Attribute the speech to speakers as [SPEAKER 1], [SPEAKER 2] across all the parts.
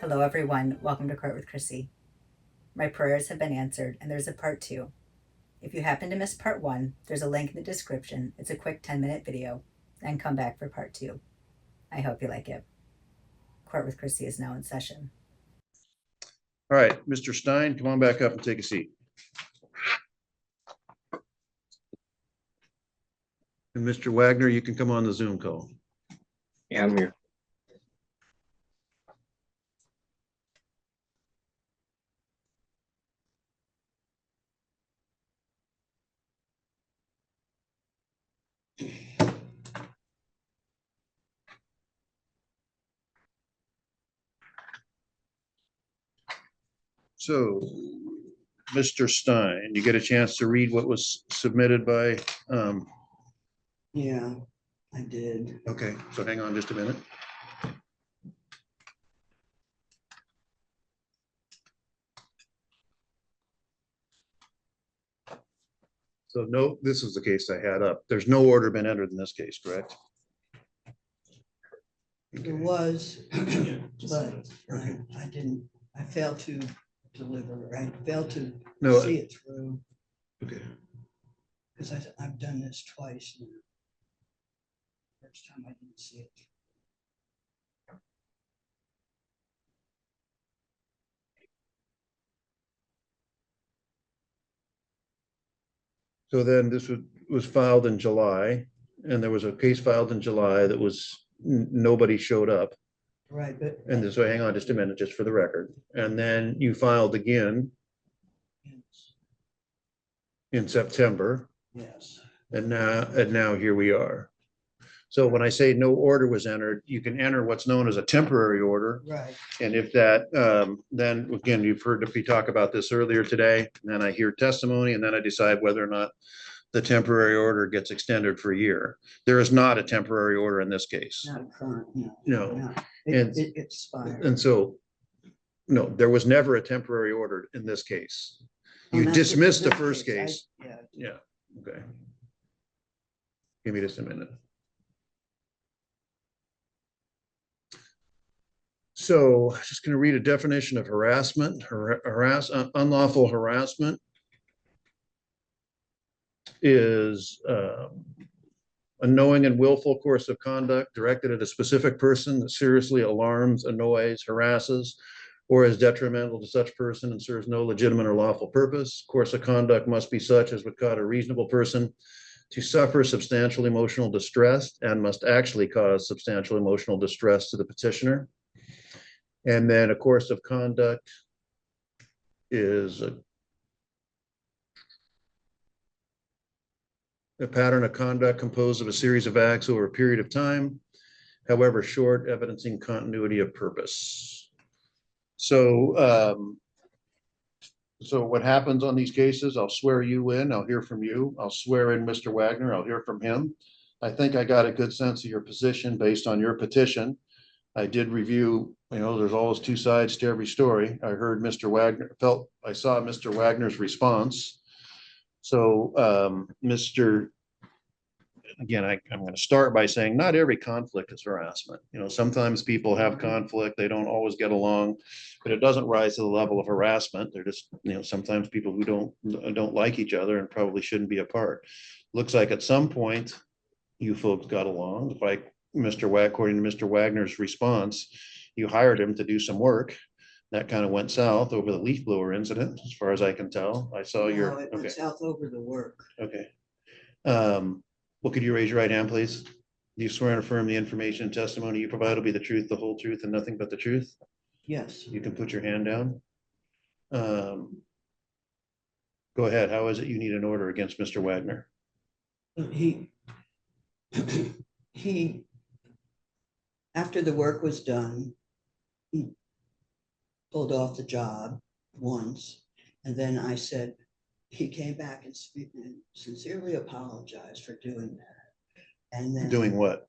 [SPEAKER 1] Hello, everyone. Welcome to Court with Krissy. My prayers have been answered, and there's a part two. If you happen to miss part one, there's a link in the description. It's a quick 10-minute video, and come back for part two. I hope you like it. Court with Krissy is now in session.
[SPEAKER 2] All right, Mr. Stein, come on back up and take a seat. And Mr. Wagner, you can come on the Zoom call.
[SPEAKER 3] Yeah, I'm here.
[SPEAKER 2] So, Mr. Stein, you get a chance to read what was submitted by,
[SPEAKER 4] Yeah, I did.
[SPEAKER 2] okay, so hang on just a minute. So no, this is the case I had up. There's no order been entered in this case, correct?
[SPEAKER 4] There was, but I didn't, I failed to deliver, I failed to
[SPEAKER 2] No.
[SPEAKER 4] see it through,
[SPEAKER 2] Okay.
[SPEAKER 4] because I've done this twice now. First time I didn't see it.
[SPEAKER 2] So then this was filed in July, and there was a case filed in July that was, nobody showed up.
[SPEAKER 4] Right, but.
[SPEAKER 2] And so hang on just a minute, just for the record. And then you filed again in September,
[SPEAKER 4] Yes,
[SPEAKER 2] and now here we are. So when I say no order was entered, you can enter what's known as a temporary order.
[SPEAKER 4] right,
[SPEAKER 2] And if that, then again, you've heard me talk about this earlier today, and then I hear testimony, and then I decide whether or not the temporary order gets extended for a year. There is not a temporary order in this case.
[SPEAKER 4] not current, no.
[SPEAKER 2] No.
[SPEAKER 4] no.
[SPEAKER 2] And-
[SPEAKER 4] It expired.
[SPEAKER 2] And so, no, there was never a temporary order in this case. You
[SPEAKER 4] Not
[SPEAKER 2] dismissed the
[SPEAKER 4] this
[SPEAKER 2] first case.
[SPEAKER 4] Yeah,
[SPEAKER 2] Yeah, okay. Give me just a minute. So just going to read a definition of harassment. Unlawful harassment is a knowing and willful course of conduct directed at a specific person that seriously alarms, annoys, harasses, or is detrimental to such person and serves no legitimate or lawful purpose. Course of conduct must be such as would cause a reasonable person to suffer substantial emotional distress and must actually cause substantial emotional distress to the petitioner. And then a course of conduct is a pattern of conduct composed of a series of acts over a period of time, however short, evidencing continuity of purpose. So, so what happens on these cases, I'll swear you in, I'll hear from you. I'll swear in Mr. Wagner, I'll hear from him. I think I got a good sense of your position based on your petition. I did review, there's always two sides to every story. I heard Mr. Wagner, I saw Mr. Wagner's response. So, again, I'm going to start by saying not every conflict is harassment. Sometimes people have conflict, they don't always get along, but it doesn't rise to the level of harassment. They're just, sometimes people who don't like each other and probably shouldn't be apart. Looks like at some point you folks got along. Like according to Mr. Wagner's response, you hired him to do some work. That kind of went south over the leaf blower incident, as far as I can tell. I saw
[SPEAKER 4] no, it went south over the work.
[SPEAKER 2] Okay. Well, could you raise your right hand, please? Do you swear and affirm the information and testimony you provide will be the truth, the whole truth, and nothing but the truth?
[SPEAKER 4] Yes,
[SPEAKER 2] You can put your hand down. Go ahead. How is it you need an order against Mr. Wagner?
[SPEAKER 4] he after the work was done, he pulled off the job once, and then I said, he came back and sincerely apologized for doing that. And then
[SPEAKER 2] Doing what?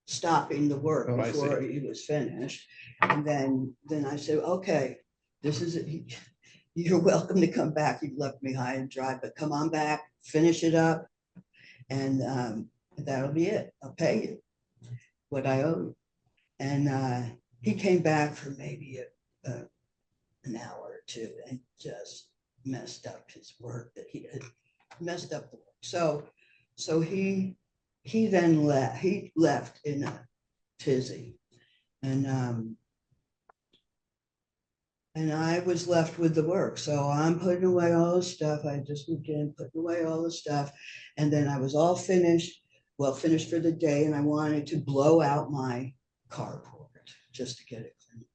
[SPEAKER 4] stopping the work
[SPEAKER 2] Oh, I
[SPEAKER 4] before
[SPEAKER 2] see.
[SPEAKER 4] he was finished. And then I said, okay, this is it. You're welcome to come back. You've left me high and dry, but come on back, finish it up, and that'll be it. I'll pay you what I owe you. And he came back for maybe an hour or two and just messed up his work that he had messed up the work. So he then left in a tizzy. And I was left with the work. So I'm putting away all the stuff. I just moved in, putting away all the stuff. And then I was all finished for the day. And I wanted to blow out my carport just to get it clean.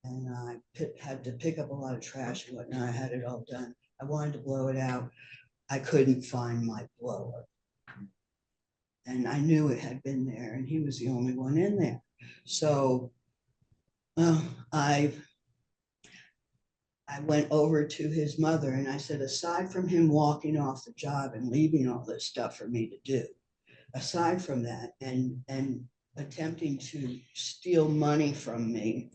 [SPEAKER 4] And I had to pick up a lot of trash and whatnot. I had it all done. I wanted to blow it out. I couldn't find my blower. And I knew it had been there and he was the only one in there. So I went over to his mother and I said, aside from him walking off the job and leaving all this stuff for me to do, aside from that and attempting to steal money from me,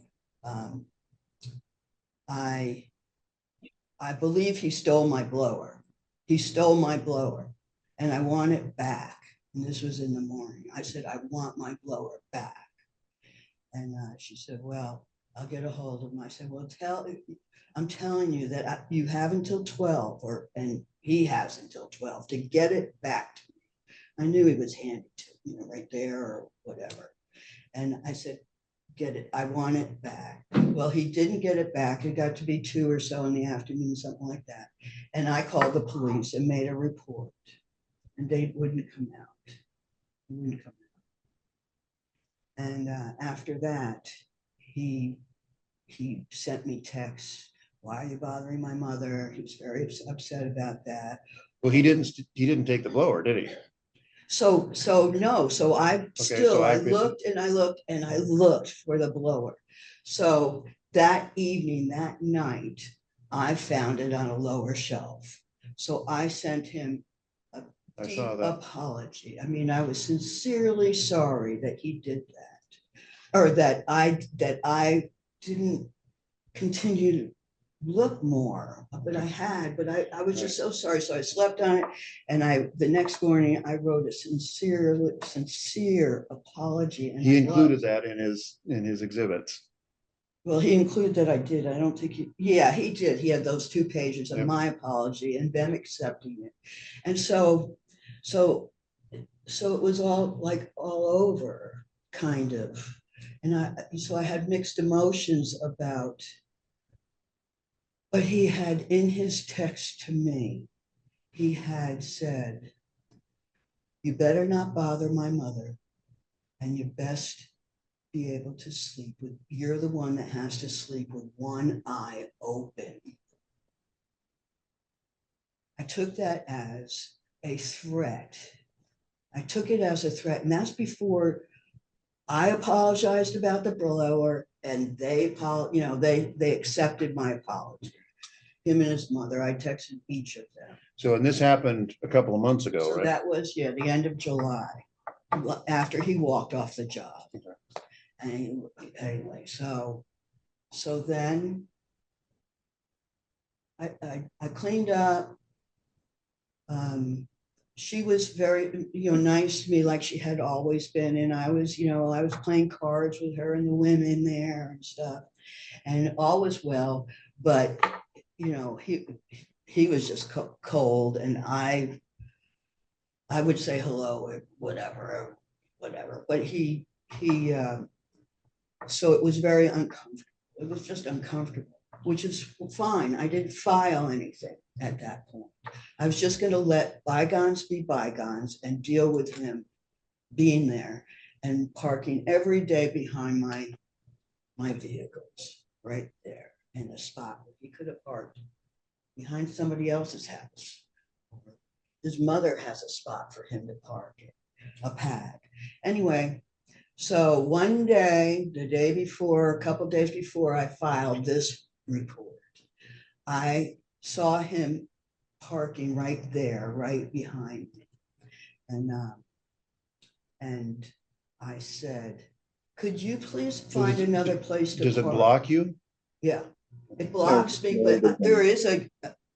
[SPEAKER 4] I believe he stole my blower. He stole my blower and I want it back. And this was in the morning. I said, I want my blower back. And she said, well, I'll get a hold of him. I said, well, I'm telling you that you have until 12 and he has until 12 to get it back to me. I knew he was handed to me, right there or whatever. And I said, get it. I want it back. Well, he didn't get it back. It got to be 2 or so in the afternoon, something like that. And I called the police and made a report and they wouldn't come out. They wouldn't come out. And after that, he sent me texts. Why are you bothering my mother? He was very upset about that.
[SPEAKER 2] Well, he didn't take the blower, did he?
[SPEAKER 4] So no. So I looked and I looked and I looked for the blower. So that evening, that night, I found it on a lower shelf. So I sent him a deep apology. I mean, I was sincerely sorry that he did that, or that I didn't continue to look more, but I was just so sorry. So I slept on it. And the next morning I wrote a sincere apology. And
[SPEAKER 2] he included that in his exhibits.
[SPEAKER 4] Well, he included that I did. I don't think he did. He had those 2 pages of my apology and them accepting it. And so it was all over kind of. And so I had mixed emotions about. But he had, in his text to me, he had said, you better not bother my mother and you best be able to sleep with, you're the one that has to sleep with one eye open. I took that as a threat. I took it as a threat, and that's before I apologized about the blower and they accepted my apology. Him and his mother, I texted each of them.
[SPEAKER 2] So, and this happened a couple of months ago,
[SPEAKER 4] So
[SPEAKER 2] right?
[SPEAKER 4] that was, the end of July, after he walked off the job. And anyway, so then I cleaned up. She was very, nice to me like she had always been. And I was playing cards with her and the women there and stuff. And all was well, but he was just cold, and I would say hello or whatever, but he so it was very uncomfortable. It was just uncomfortable, which is fine. I didn't file anything at that point. I was just going to let bygones be bygones and deal with him being there and parking every day behind my vehicles right there in a spot where he could have parked behind somebody else's house. His mother has a spot for him to park in, a pad. Anyway, so one day, a couple days before I filed this report, I saw him parking right there, right behind me. And I said, could you please find another place to park?
[SPEAKER 2] Does it block you?
[SPEAKER 4] Yeah, it blocks me, but there is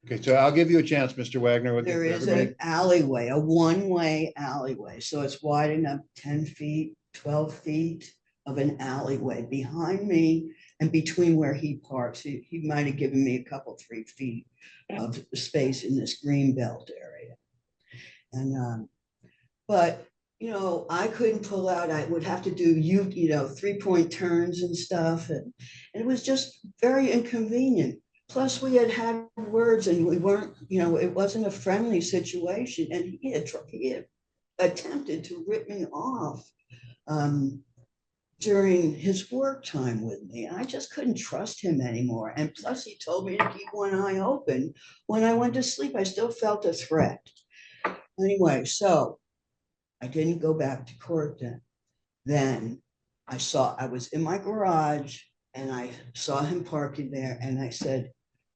[SPEAKER 2] Okay, so I'll give you a chance, Mr. Wagner.
[SPEAKER 4] there is an alleyway, a one-way alleyway. So it's wide enough, 10 feet, 12 feet of an alleyway behind me and between where he parks. He might have given me a couple, 3 feet of space in this green belt area. And, but, you know, I couldn't pull out, I would have to do, 3-point turns and stuff. And it was just very inconvenient. Plus we had words and we weren't, it wasn't a friendly situation. And he had attempted to rip me off during his work time with me. I just couldn't trust him anymore. And plus he told me to keep one eye open. When I went to sleep, I still felt a threat. Anyway, so I didn't go back to court then. Then I was in my garage and I saw him parking there and I said,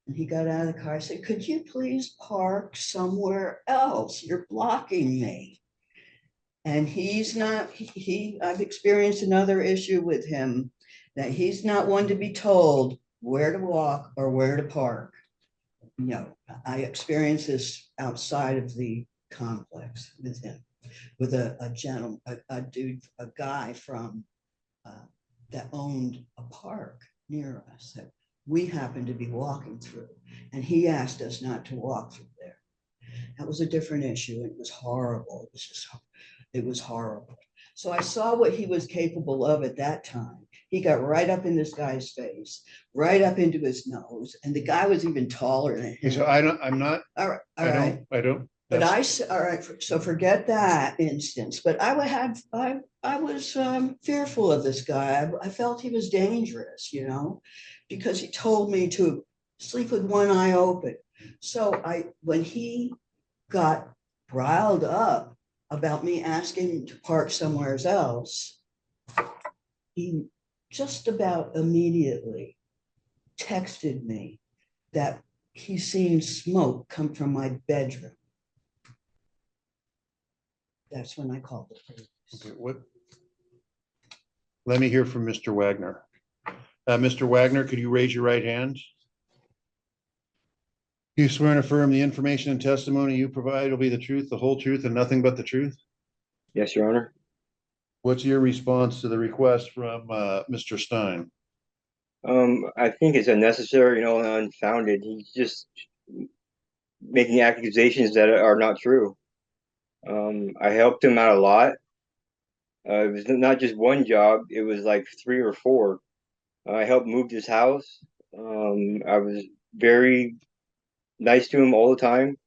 [SPEAKER 4] and he got out of the car, I said, could you please park somewhere else? You're blocking me. And I've experienced another issue with him, that he's not one to be told where to walk or where to park. I experienced this outside of the complex with him, with a gentleman, a guy from that owned a park near us that we happened to be walking through, and he asked us not to walk through there. That was a different issue. It was horrible. It was horrible. So I saw what he was capable of at that time. He got right up in this guy's face, right up into his nose, and the guy was even taller than him.
[SPEAKER 2] So I'm not.
[SPEAKER 4] All right.
[SPEAKER 2] I don't.
[SPEAKER 4] But all right, so forget that instance. But I was fearful of this guy. I felt he was dangerous, because he told me to sleep with one eye open. So when he got riled up about me asking to park somewhere else, he just about immediately texted me that he seen smoke come from my bedroom. That's when I called the police.
[SPEAKER 2] Okay, let me hear from Mr. Wagner. Mr. Wagner, could you raise your right hand? You swear and affirm the information and testimony you provide will be the truth, the whole truth, and nothing but the truth?
[SPEAKER 3] Yes, Your Honor.
[SPEAKER 2] What's your response to the request from Mr. Stein?
[SPEAKER 3] I think it's unnecessary, and unfounded. He's just making accusations that are not true. I helped him out a lot. It was not just one job, it was like 3 or 4. I helped move his house. I was very nice to him all the time.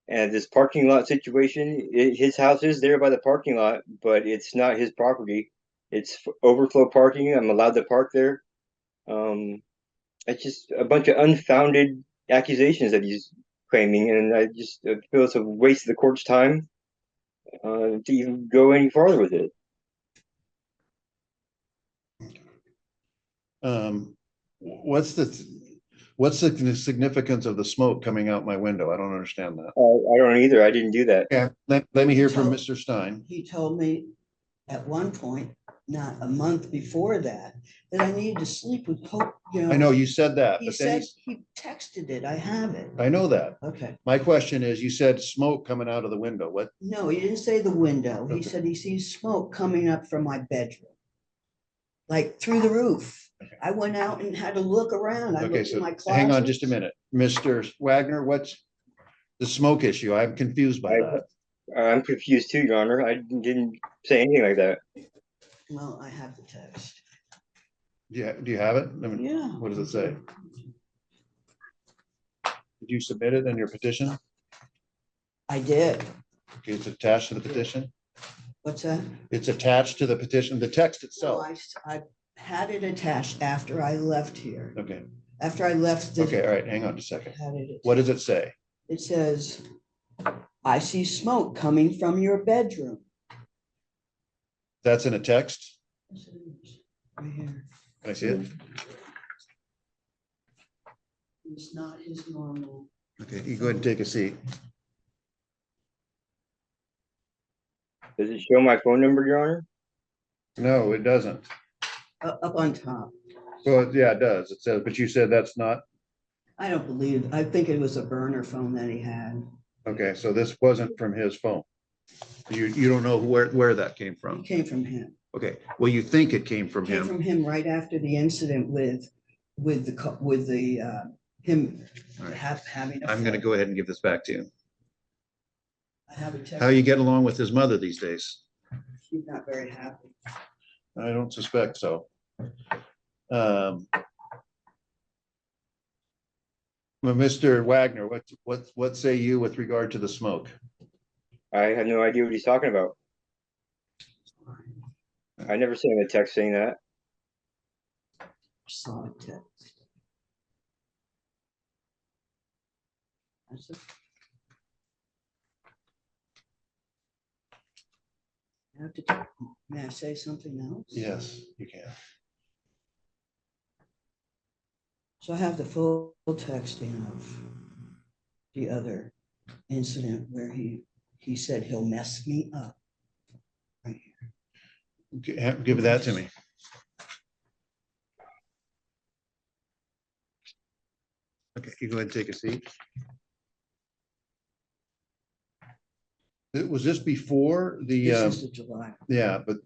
[SPEAKER 3] And this parking lot situation, his house is there by the parking lot, but it's not his property. It's overflow parking. I'm allowed to park there. It's just a bunch of unfounded accusations that he's claiming, and I just feel it's a waste of the court's time to even go any farther with it.
[SPEAKER 2] What's the significance of the smoke coming out my window? I don't understand that.
[SPEAKER 3] I don't either. I didn't do that.
[SPEAKER 2] Yeah, let me hear from Mr. Stein.
[SPEAKER 4] He told me at one point, not a month before that I needed to sleep with hope.
[SPEAKER 2] I know you said that,
[SPEAKER 4] He
[SPEAKER 2] but then
[SPEAKER 4] said he texted it. I have it.
[SPEAKER 2] I know that.
[SPEAKER 4] Okay.
[SPEAKER 2] My question is, you said smoke coming out of the window. What?
[SPEAKER 4] No, he didn't say the window.
[SPEAKER 2] Okay.
[SPEAKER 4] He said he sees smoke coming up from my bedroom, like through the roof. I went out and had to look around. I
[SPEAKER 2] Okay,
[SPEAKER 4] looked in
[SPEAKER 2] so
[SPEAKER 4] my closet.
[SPEAKER 2] hang on just a minute. Mr. Wagner, what's the smoke issue? I'm confused by that.
[SPEAKER 3] I'm confused too, Your Honor. I didn't say anything like that.
[SPEAKER 4] Well, I have the text.
[SPEAKER 2] Yeah, do you have it? I mean,
[SPEAKER 4] Yeah.
[SPEAKER 2] what does it say? Did you submit it in your petition?
[SPEAKER 4] I did.
[SPEAKER 2] Okay, it's attached to the petition.
[SPEAKER 4] What's that?
[SPEAKER 2] It's attached to the petition, the text
[SPEAKER 4] So
[SPEAKER 2] itself.
[SPEAKER 4] I had it attached after I left here.
[SPEAKER 2] Okay,
[SPEAKER 4] After I left this.
[SPEAKER 2] okay, all right, hang on just a second.
[SPEAKER 4] I had it
[SPEAKER 2] What does it say?
[SPEAKER 4] It says, I see smoke coming from your bedroom.
[SPEAKER 2] That's in a text?
[SPEAKER 4] Right here.
[SPEAKER 2] Can I see it?
[SPEAKER 4] It's not his normal.
[SPEAKER 2] Okay, you go ahead and take a seat.
[SPEAKER 3] Does it show my phone number, Your Honor?
[SPEAKER 2] No, it doesn't.
[SPEAKER 4] Up on top.
[SPEAKER 2] Well, yeah, it does. It says, but you said that's not.
[SPEAKER 4] I don't believe, I think it was a burner phone that he had.
[SPEAKER 2] Okay, so this wasn't from his phone. You don't know where that came
[SPEAKER 4] It
[SPEAKER 2] from.
[SPEAKER 4] came from him.
[SPEAKER 2] Okay, well, you think it came from
[SPEAKER 4] Came
[SPEAKER 2] him.
[SPEAKER 4] from him right after the incident with him
[SPEAKER 2] All right.
[SPEAKER 4] having.
[SPEAKER 2] I'm gonna go ahead and give this back to you.
[SPEAKER 4] I have a text.
[SPEAKER 2] How are you getting along with his mother these days?
[SPEAKER 4] She's not very happy.
[SPEAKER 2] I don't suspect so. Well, Mr. Wagner, what say you with regard to the smoke?
[SPEAKER 3] I have no idea what he's talking about. I never sent him a text saying that.
[SPEAKER 4] Saw a text. That's it. I have to, may I say something else?
[SPEAKER 2] Yes, you can.
[SPEAKER 4] So I have the full texting of the other incident where he said he'll mess me up. Right here.
[SPEAKER 2] Give that to me. Okay, you go ahead and take a seat. Was this before the,
[SPEAKER 4] This is the July,
[SPEAKER 2] yeah, but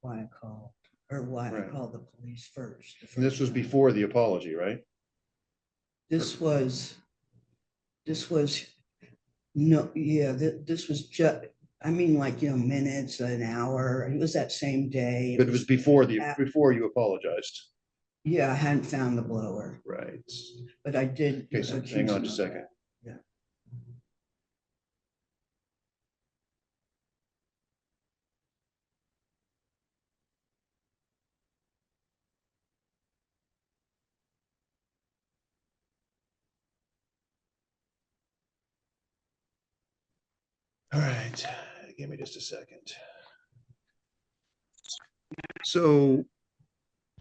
[SPEAKER 4] why I called, or why I
[SPEAKER 2] Right.
[SPEAKER 4] called the police first. the
[SPEAKER 2] this
[SPEAKER 4] first
[SPEAKER 2] was
[SPEAKER 4] time.
[SPEAKER 2] before the apology, right?
[SPEAKER 4] This was, no, yeah, this was just, I mean, like, minutes, an hour, it was that same day.
[SPEAKER 2] But it was before you apologized.
[SPEAKER 4] Yeah, I hadn't found the blower,
[SPEAKER 2] Right.
[SPEAKER 4] but I did.
[SPEAKER 2] Okay, so
[SPEAKER 4] accuse
[SPEAKER 2] hang on
[SPEAKER 4] him
[SPEAKER 2] just a
[SPEAKER 4] of
[SPEAKER 2] second.
[SPEAKER 4] that. Yeah.
[SPEAKER 2] All right, give me just a second. So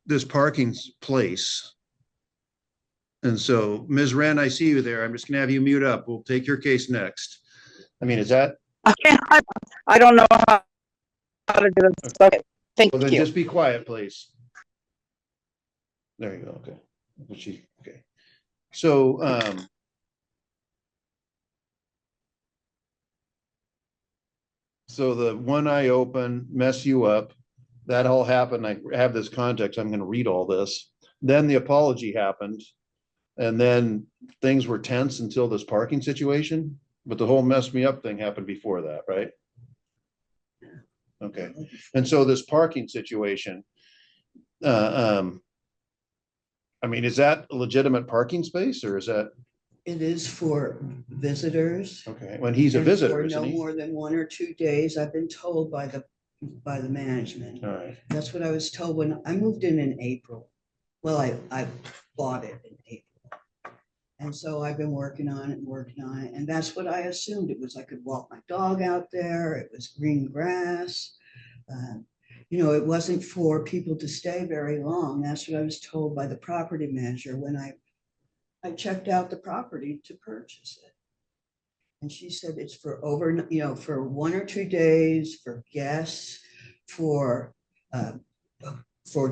[SPEAKER 2] this parking place. And so Ms. Wren, I see you there. I'm just gonna have you mute up. We'll take your case next. I mean, is that,
[SPEAKER 5] I don't know how to do this. Okay, thank
[SPEAKER 2] well, then
[SPEAKER 5] you.
[SPEAKER 2] just be quiet, please. There you go, okay. Okay. So, so the one eye open, mess you up, that all happened. I have this context. I'm gonna read all this. Then the apology happened. And then things were tense until this parking situation, but the whole mess me up thing happened before that, right? Okay, and so this parking situation, I mean, is that a legitimate parking space or is that,
[SPEAKER 4] It is for visitors.
[SPEAKER 2] okay, when he's a
[SPEAKER 4] and
[SPEAKER 2] visitor,
[SPEAKER 4] for
[SPEAKER 2] isn't
[SPEAKER 4] no
[SPEAKER 2] he?
[SPEAKER 4] more than 1 or 2 days, I've been told by the management.
[SPEAKER 2] All right,
[SPEAKER 4] That's what I was told when I moved in April. Well, I bought it in April. And so I've been working on it, and that's what I assumed. It was I could walk my dog out there, it was green grass. It wasn't for people to stay very long. That's what I was told by the property manager when I checked out the property to purchase it. And she said it's for for 1 or 2 days, for guests, for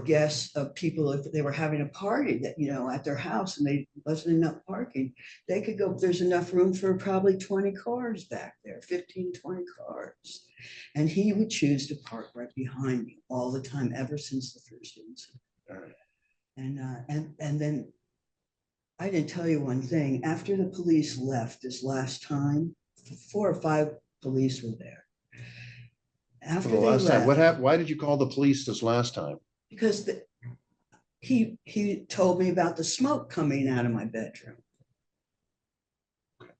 [SPEAKER 4] guests of people, if they were having a party that, at their house and they wasn't enough parking, they could go, there's enough room for probably 20 cars back there, 15, 20 cars. And he would choose to park right behind me all the time, ever since the first incident.
[SPEAKER 2] all right.
[SPEAKER 4] And then I didn't tell you one thing. After the police left this last time, 4 or 5 police were there. After
[SPEAKER 2] The
[SPEAKER 4] they
[SPEAKER 2] last time, what
[SPEAKER 4] left,
[SPEAKER 2] happened? Why did you call the police this last time?
[SPEAKER 4] because he told me about the smoke coming out of my bedroom.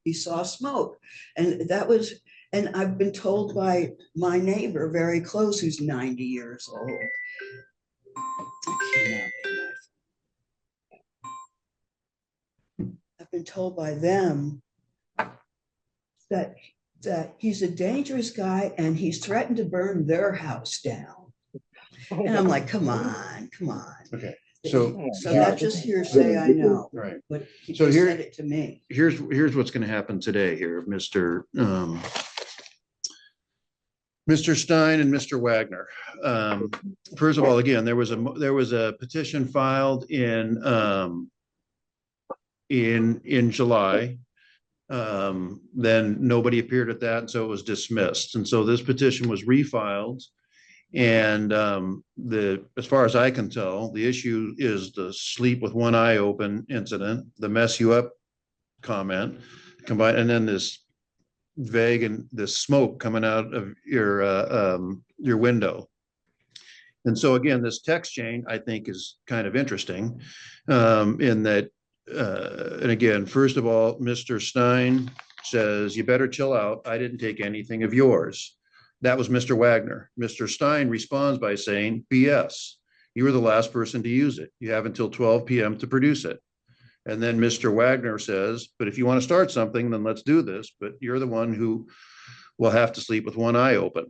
[SPEAKER 4] He saw smoke, and I've been told by my neighbor very close, who's 90 years old. I cannot be my I've been told by them that he's a dangerous guy and he's threatened to burn their house down. And I'm like, come on.
[SPEAKER 2] Okay,
[SPEAKER 4] So
[SPEAKER 2] so,
[SPEAKER 4] that's just hearsay, I know,
[SPEAKER 2] right.
[SPEAKER 4] but he
[SPEAKER 2] So
[SPEAKER 4] just
[SPEAKER 2] here-
[SPEAKER 4] said it to me.
[SPEAKER 2] Here's what's gonna happen today here, Mr. Stein and Mr. Wagner. First of all, again, there was a petition filed in July Then nobody appeared at that, and so it was dismissed. And so this petition was refiled. And as far as I can tell, the issue is the sleep with one eye open incident, the mess you up comment combined, and then this vague and this smoke coming out of your window. And so again, this text chain I think is kind of interesting in that, and again, first of all, Mr. Stein says, you better chill out. I didn't take anything of yours. That was Mr. Wagner. Mr. Stein responds by saying, BS, you were the last person to use it. You have until 12 p.m. to produce it. And then Mr. Wagner says, but if you want to start something, then let's do this. But you're the one who will have to sleep with one eye open.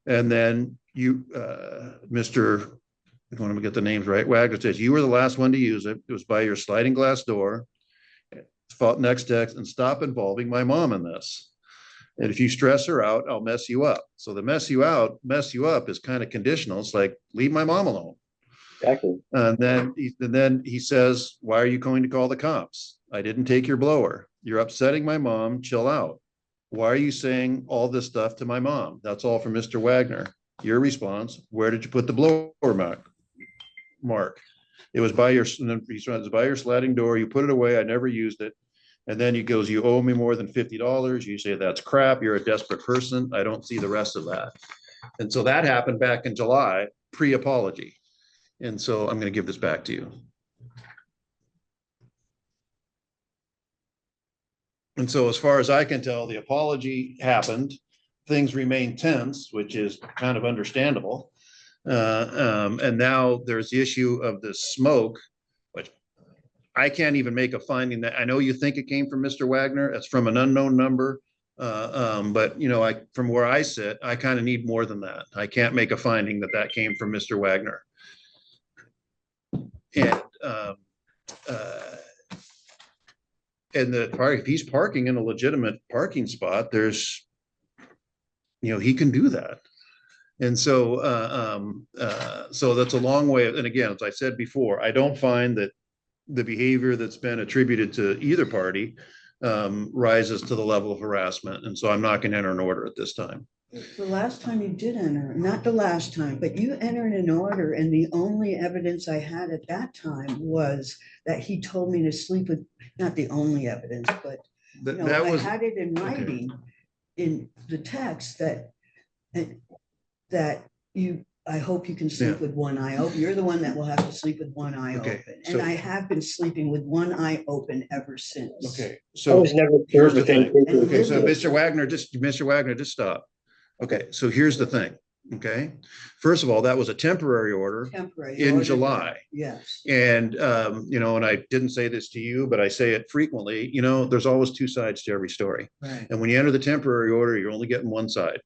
[SPEAKER 2] And then you, Mr. I want to get the names right. Wagner says, you were the last one to use it. It was by your sliding glass door. Next text, and stop involving my mom in this. And if you stress her out, I'll mess you up. So the mess you up is kind of conditional. It's like, leave my mom alone.
[SPEAKER 3] Exactly.
[SPEAKER 2] And then he says, why are you going to call the cops? I didn't take your blower. You're upsetting my mom. Chill out. Why are you saying all this stuff to my mom? That's all from Mr. Wagner. Your response, where did you put the blower mark? It was by your, by your sliding door. You put it away. I never used it. And then he goes, you owe me more than $50. You say, that's crap. You're a desperate person. I don't see the rest of that. And so that happened back in July, pre-apology. And so I'm going to give this back to you. And so as far as I can tell, the apology happened. Things remain tense, which is kind of understandable. And now there's the issue of the smoke, which I can't even make a finding that I know you think it came from Mr. Wagner. It's from an unknown number. But you know, from where I sit, I kind of need more than that. I can't make a finding that that came from Mr. Wagner. And if he's parking in a legitimate parking spot, there's, you know, he can do that. And so, so that's a long way. And again, as I said before, I don't find that the behavior that's been attributed to either party rises to the level of harassment. And so I'm not going to enter an order at this time.
[SPEAKER 4] The last time you did enter, not the last time, but you entered an order, and the only evidence I had at that time was that he told me to sleep with, not the only evidence, but you know,
[SPEAKER 2] That was,
[SPEAKER 4] I had it in writing in the text that you, I hope you can sleep with one eye open. You're the one that will have to sleep with one eye open.
[SPEAKER 2] So,
[SPEAKER 4] and I have been sleeping with one eye open ever since.
[SPEAKER 2] okay.
[SPEAKER 3] I
[SPEAKER 2] So
[SPEAKER 3] was never
[SPEAKER 2] here's
[SPEAKER 3] cured
[SPEAKER 2] the
[SPEAKER 3] with
[SPEAKER 2] thing.
[SPEAKER 3] any
[SPEAKER 2] Okay. So Mr. Wagner, just stop. Okay. So here's the thing. Okay. First of all, that was a temporary order in July.
[SPEAKER 4] Yes.
[SPEAKER 2] And, you know, and I didn't say this to you, but I say it frequently, you know, there's always two sides to every story.
[SPEAKER 4] Right.
[SPEAKER 2] And when you enter the temporary order, you're only getting one side.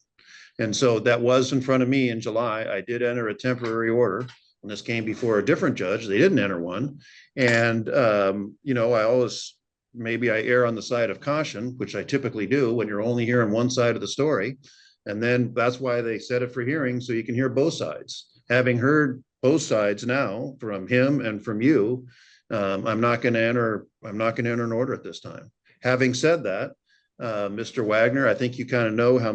[SPEAKER 2] And so that was in front of me in July. I did enter a temporary order, and this came before a different judge. They didn't enter one. And, you know, maybe I err on the side of caution, which I typically do when you're only hearing one side of the story. And then that's why they set it for hearing, so you can hear both sides. Having heard both sides now from him and from you, I'm not going to enter an order at this time. Having said that, Mr. Wagner, I think you kind of know how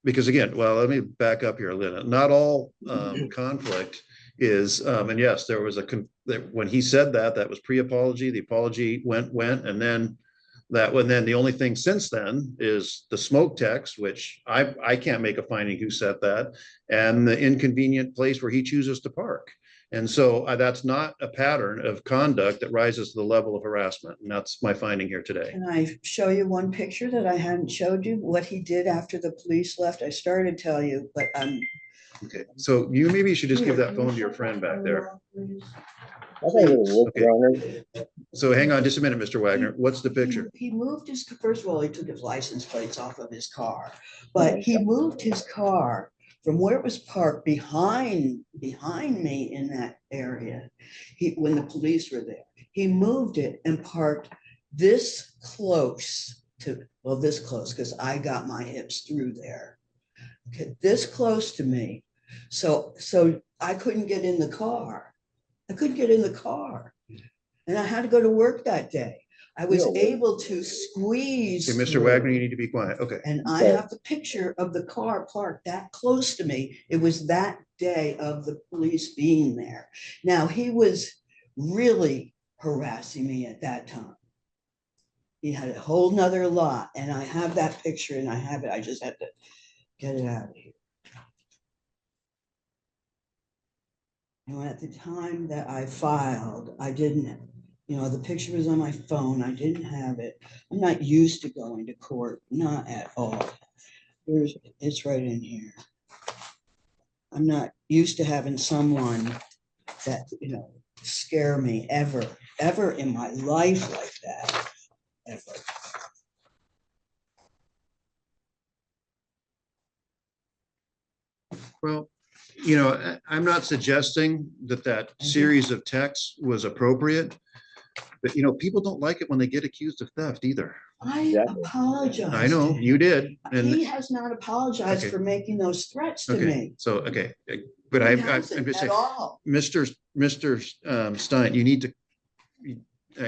[SPEAKER 2] because again, well, let me back up here, Lynn. Not all conflict is, and yes, there was when he said that was pre-apology. The apology went, and then the only thing since then is the smoke text, which I can't make a finding who said that, and the inconvenient place where he chooses to park. And so that's not a pattern of conduct that rises to the level of harassment. And that's my finding here today.
[SPEAKER 4] Can I show you one picture that I hadn't showed you? What he did after the police left? I started to tell you, but
[SPEAKER 2] Okay, so maybe you should just give that phone to your friend back there.
[SPEAKER 4] Okay.
[SPEAKER 2] So hang on just a minute, Mr. Wagner. What's the picture?
[SPEAKER 4] He moved his, first of all, he took his license plates off of his car, but he moved his car from where it was parked behind me in that area. When the police were there, he moved it and parked this close to, well, this close, because I got my hips through there. Okay, this close to me. So I couldn't get in the car. I couldn't get in the car. And I had to go to work that day. I was
[SPEAKER 3] Yeah, well-
[SPEAKER 4] able to squeeze.
[SPEAKER 2] Okay, Mr.
[SPEAKER 4] through.
[SPEAKER 2] Wagner, you need to be quiet. Okay.
[SPEAKER 4] And I
[SPEAKER 3] Okay.
[SPEAKER 4] have the picture of the car parked that close to me. It was that day of the police being there. Now, he was really harassing me at that time. He had a whole nother lot, and I have that picture and I have it. I just had to get it out of here. At the time that I filed, I didn't, the picture was on my phone. I didn't have it. I'm not used to going to court, not at all. It's right in here. I'm not used to having someone that, scare me ever in my life like that, ever.
[SPEAKER 2] Well, I'm not suggesting that series of texts was appropriate. But, people don't like it when they get accused of theft either.
[SPEAKER 4] I
[SPEAKER 3] Exactly.
[SPEAKER 4] apologize.
[SPEAKER 2] I know
[SPEAKER 4] to him.
[SPEAKER 2] you did. And
[SPEAKER 4] He has not apologized
[SPEAKER 2] Okay.
[SPEAKER 4] for making those threats to
[SPEAKER 2] okay,
[SPEAKER 4] me.
[SPEAKER 2] so, okay. But
[SPEAKER 4] He
[SPEAKER 2] I'm
[SPEAKER 4] hasn't
[SPEAKER 2] just
[SPEAKER 4] at
[SPEAKER 2] saying,
[SPEAKER 4] all.
[SPEAKER 2] Mr. Stein, you need to,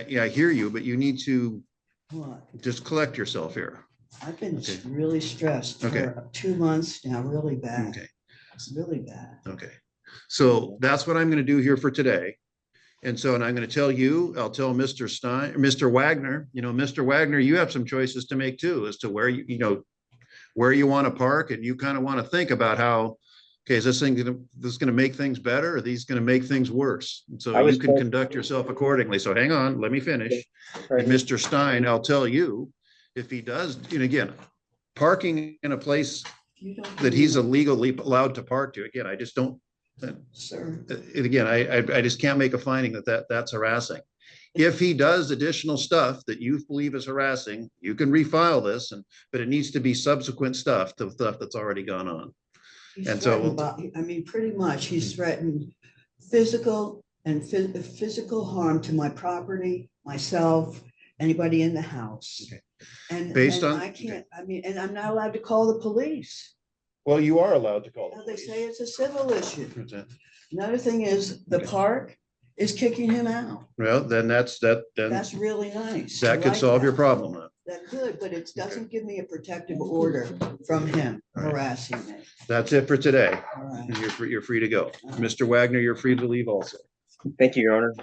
[SPEAKER 2] yeah, I hear you, but you need to
[SPEAKER 4] What?
[SPEAKER 2] just collect yourself here.
[SPEAKER 4] I've been
[SPEAKER 2] Okay.
[SPEAKER 4] really stressed
[SPEAKER 2] Okay.
[SPEAKER 4] for 2 months now, really bad.
[SPEAKER 2] Okay.
[SPEAKER 4] It's really bad.
[SPEAKER 2] Okay, so that's what I'm gonna do here for today. And I'm gonna tell you, I'll tell Mr. Stein, Mr. Wagner, Mr. Wagner, you have some choices to make too, as to where where you want to park, and you kind of want to think about how, okay, is this gonna make things better, or are these gonna make things worse? And so
[SPEAKER 3] I was
[SPEAKER 2] you can
[SPEAKER 3] told-
[SPEAKER 2] conduct yourself accordingly. So hang on, let me finish.
[SPEAKER 3] Right.
[SPEAKER 2] And Mr. Stein, I'll tell you, if he does, again, parking in a place
[SPEAKER 4] You don't
[SPEAKER 2] that he's
[SPEAKER 4] believe
[SPEAKER 2] illegally allowed to park to, again, I just don't,
[SPEAKER 4] it, Sir,
[SPEAKER 2] again, I just can't make a finding that's harassing. If he does additional stuff that you believe is harassing, you can refile this, but it needs to be subsequent stuff to stuff that's already gone on.
[SPEAKER 4] he's
[SPEAKER 2] And so-
[SPEAKER 4] threatened pretty much, he's threatened physical and physical harm to my property, myself, anybody in the house.
[SPEAKER 2] Okay.
[SPEAKER 4] And
[SPEAKER 2] Based
[SPEAKER 4] and
[SPEAKER 2] on-
[SPEAKER 4] I can't, and I'm not allowed to call the police.
[SPEAKER 2] Well, you are allowed to call.
[SPEAKER 4] Now, they say it's a civil issue.
[SPEAKER 2] the
[SPEAKER 4] Another thing is the
[SPEAKER 2] Okay.
[SPEAKER 4] park is kicking him out.
[SPEAKER 2] Well, then
[SPEAKER 4] That's really nice. I
[SPEAKER 2] that could
[SPEAKER 4] like
[SPEAKER 2] solve your
[SPEAKER 4] that.
[SPEAKER 2] problem. Huh?
[SPEAKER 4] That could, but it doesn't give me a protective order from him
[SPEAKER 2] All right.
[SPEAKER 4] harassing me.
[SPEAKER 2] That's it for today.
[SPEAKER 4] All right.
[SPEAKER 2] And you're free to go. Mr. Wagner, you're free to leave also.
[SPEAKER 3] Thank you, Your Honor.